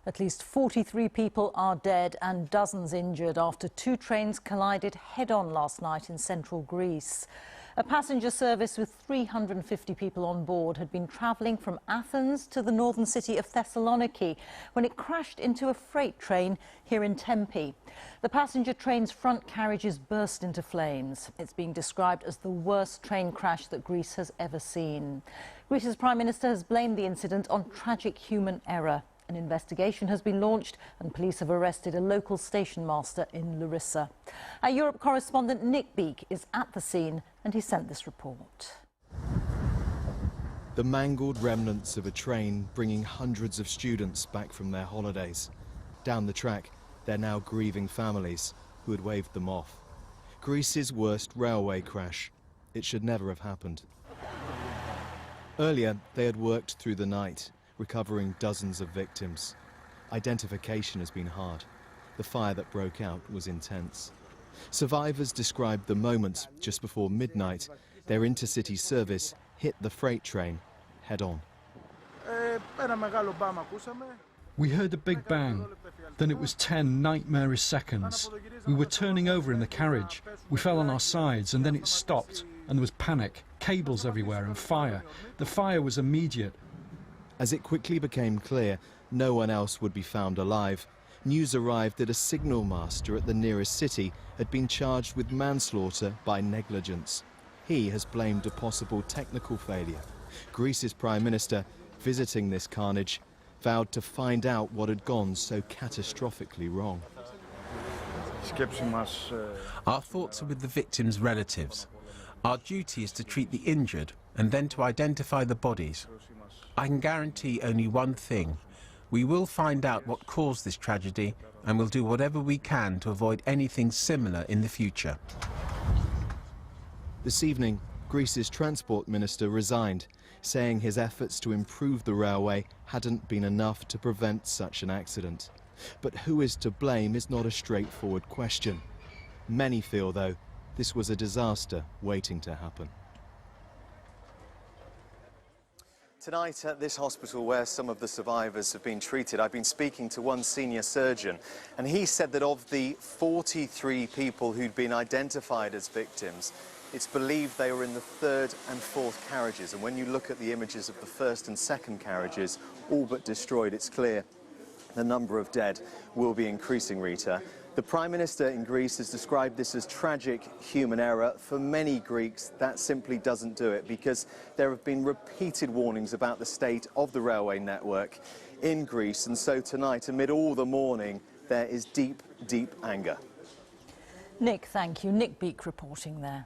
At least 43 people are dead and dozens injured after two trains collided head-on last night in central Greece. A passenger service with 350 people on board had been travelling from Athens to the northern city of Thessaloniki when it crashed into a freight train here in Tempe. The passenger train's front carriages burst into flames. It's being described as the worst train crash that Greece has ever seen. Greece's Prime Minister has blamed the incident on tragic human error. An investigation has been launched and police have arrested a local station master in Larissa. Our Europe correspondent Nick Beak is at the scene and he sent this report. The mangled remnants of a train bringing hundreds of students back from their holidays. Down the track, they're now grieving families who had waved them off. Greece's worst railway crash. It should never have happened. Earlier, they had worked through the night, recovering dozens of victims. Identification has been hard. The fire that broke out was intense. Survivors described the moment just before midnight their intercity service hit the freight train head-on. We heard a big bang. Then it was 10 nightmarish seconds. We were turning over in the carriage. We fell on our sides and then it stopped and there was panic, cables everywhere and fire. The fire was immediate. As it quickly became clear no one else would be found alive, news arrived that a signal master at the nearest city had been charged with manslaughter by negligence. He has blamed a possible technical failure. Greece's Prime Minister, visiting this carnage, vowed to find out what had gone so catastrophically wrong. Our thoughts are with the victims' relatives. Our duty is to treat the injured and then to identify the bodies. I can guarantee only one thing. We will find out what caused this tragedy and we'll do whatever we can to avoid anything similar in the future. This evening, Greece's transport minister resigned, saying his efforts to improve the railway hadn't been enough to prevent such an accident. But who is to blame is not a straightforward question. Many feel, though, this was a disaster waiting to happen. Tonight at this hospital where some of the survivors have been treated, I've been speaking to one senior surgeon, and he said that of the 43 people who'd been identified as victims, it's believed they were in the third and fourth carriages. And when you look at the images of the first and second carriages, all but destroyed, it's clear the number of dead will be increasing, Rita. The Prime Minister in Greece has described this as tragic human error. For many Greeks, that simply doesn't do it, because there have been repeated warnings about the state of the railway network in Greece. And so tonight, amid all the mourning, there is deep, deep anger. Nick, thank you. Nick Beak reporting there.